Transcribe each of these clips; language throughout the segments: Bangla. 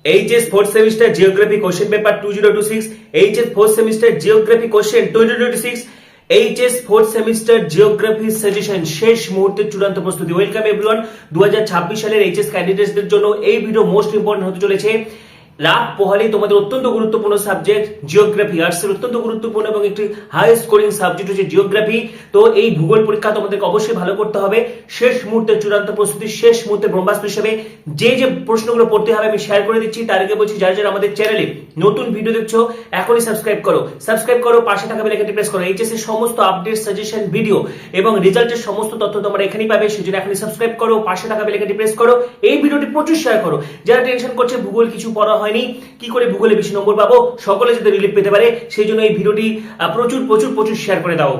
HS fourth semester geography question paper 2026, HS fourth semester geography question 2026, HS fourth semester geography suggestion শেষ মুহূর্তে চূড়ান্ত প্রস্তুতি। Welcome everyone. 2026 সালের HS ক্যান্ডিডেটসদের জন্য এই ভিডিও মোস্ট ইম্পর্টেন্ট হতে চলেছে। রাত পোহালি তোমাদের অত্যন্ত গুরুত্বপূর্ণ সাবজেক্ট জিওগ্রাফি, আর্টসের অত্যন্ত গুরুত্বপূর্ণ এবং একটি হাই স্কোরিং সাবজেক্ট হচ্ছে জিওগ্রাফি। তো এই ভূগোল পরীক্ষা তোমাদেরকে অবশ্যই ভালো করতে হবে। শেষ মুহূর্তে চূড়ান্ত প্রস্তুতি, শেষ মুহূর্তে ব্রহ্মাস্ত্র হিসেবে যে প্রশ্নগুলো পড়তে হবে আমি শেয়ার করে দিচ্ছি। তার আগে বলছি, যারা যারা আমাদের চ্যানেলে নতুন ভিডিও দেখছো এখনই সাবস্ক্রাইব করো, পাশে থাকা বেল আইকনটি প্রেস করো। এইচএস এর সমস্ত আপডেট, সাজেশন ভিডিও এবং রেজাল্টের সমস্ত তথ্য তোমরা এখানেই পাবে। সেজন্য এখনই সাবস্ক্রাইব করো, পাশে থাকা বেল আইকনটি প্রেস করো, এই ভিডিওটি প্রচুর শেয়ার করো। যারা টেনশন করছে ভূগোল কিছু পড়া হয়নি, কি করে ভূগোলে বেশি নম্বর পাবো, সকলে যাতে রিলিফ পেতে পারে, সেই জন্য এই ভিডিওটি প্রচুর শেয়ার করে দাও।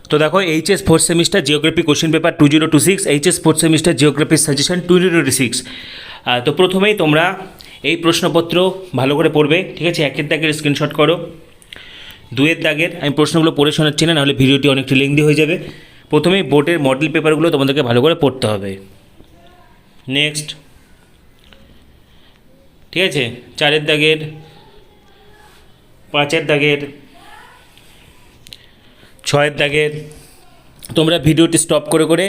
তো দেখো, HS fourth semester geography question paper 2026, HS fourth semester geography suggestion 2026। তো প্রথমেই তোমরা এই প্রশ্নপত্র ভালো করে পড়বে, ঠিক আছে? একের দাগের স্ক্রিনশট করো, দুয়ের দাগের আমি প্রশ্নগুলো পড়ে শোনাচ্ছি না, নাহলে ভিডিওটি অনেকটা লেংদি হয়ে যাবে। প্রথমেই বোর্ডের মডেল পেপারগুলো তোমাদেরকে ভালো করে পড়তে হবে। নেক্সট, ঠিক আছে? চারের দাগের, পাঁচের দাগের, ছয়ের দাগের তোমরা ভিডিওটি স্টপ করে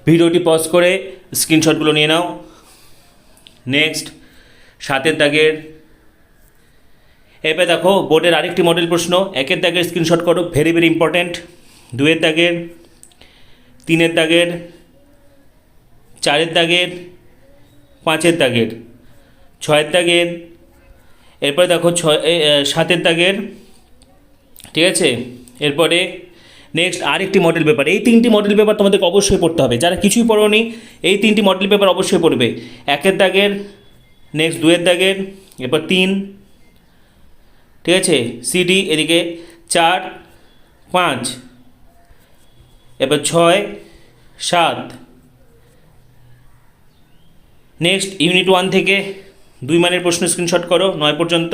ভিডিওটি পজ করে স্ক্রিনশটগুলো নিয়ে নাও। নেক্সট, সাতের দাগের। এবার দেখো বোর্ডের আরেকটি মডেল প্রশ্ন, একের দাগের স্ক্রিনশট করো, ভেরি ইম্পর্ট্যান্ট। দুয়ের দাগের, তিনের দাগের, চারের দাগের, পাঁচের দাগের, ছয়ের দাগের। এরপরে দেখো সাতের দাগের, ঠিক আছে? এরপরে নেক্সট আরেকটি মডেল পেপার। এই তিনটি মডেল পেপার তোমাদেরকে অবশ্যই পড়তে হবে। যারা কিছুই পড়োনি এই তিনটি মডেল পেপার অবশ্যই পড়বে। একের দাগের, নেক্সট দুয়ের দাগের, এরপর 3, ঠিক আছে? CD, এদিকে 4, 5, এরপর 6, 7। নেক্সট ইউনিট 1 থেকে 2 মানের প্রশ্ন স্ক্রিনশট করো 9 পর্যন্ত।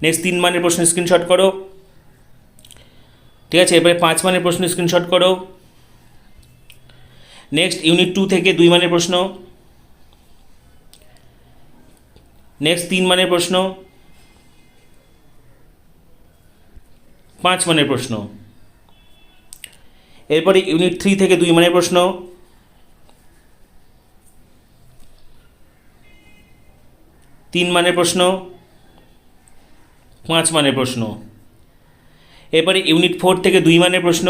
নেক্সট 3 মানের প্রশ্ন স্ক্রিনশট করো, ঠিক আছে? এরপরে 5 মানের প্রশ্ন স্ক্রিনশট করো। নেক্সট ইউনিট 2 থেকে 2 মানের প্রশ্ন। নেক্সট 3 মানের প্রশ্ন, 5 মানের প্রশ্ন। এরপরে ইউনিট 3 থেকে 2 মানের প্রশ্ন। 3 মানের প্রশ্ন, 5 মানের প্রশ্ন। এরপরে ইউনিট 4 থেকে 2 মানের প্রশ্ন।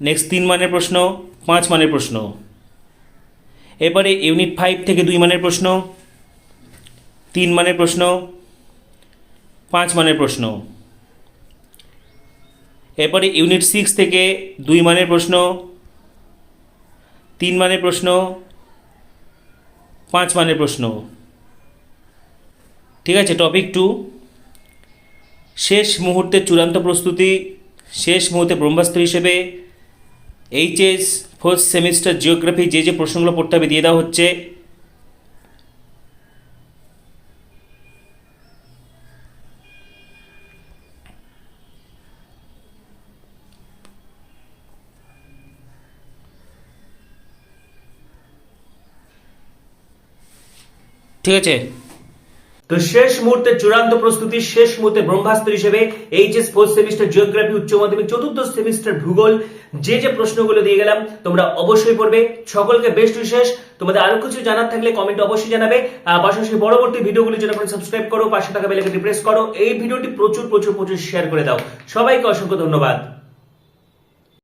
নেক্সট 3 মানের প্রশ্ন, 5 মানের প্রশ্ন। এরপরে ইউনিট 5 থেকে 2 মানের প্রশ্ন, 3 মানের প্রশ্ন, 5 মানের প্রশ্ন। এরপরে ইউনিট 6 থেকে 2 মানের প্রশ্ন, 3 মানের প্রশ্ন, 5 মানের প্রশ্ন, ঠিক আছে? টপিক 2, শেষ মুহূর্তে চূড়ান্ত প্রস্তুতি, শেষ মুহূর্তে ব্রহ্মাস্ত্র হিসেবে HS ফোর্থ সেমিস্টার জিওগ্রাফি যে প্রশ্নগুলো পড়তে হবে দিয়ে দেওয়া হচ্ছে। ঠিক আছে? তো শেষ মুহূর্তে চূড়ান্ত প্রস্তুতি, শেষ মুহূর্তে ব্রহ্মাস্ত্র হিসেবে HS ফোর্থ সেমিস্টার জিওগ্রাফি, উচ্চ মাধ্যমিক চতুর্থ সেমিস্টার ভূগোল যে প্রশ্নগুলো দিয়ে গেলাম তোমরা অবশ্যই পড়বে। সকলকে বেস্ট উইশেস। তোমাদের আরো কিছু জানার থাকলে কমেন্টে অবশ্যই জানাবে। পাশাপাশি পরবর্তী ভিডিওগুলির জন্য সাবস্ক্রাইব করো, পাশে থাকা বেল আইকনটি প্রেস করো, এই ভিডিওটি প্রচুর শেয়ার করে দাও। সবাইকে অসংখ্য ধন্যবাদ।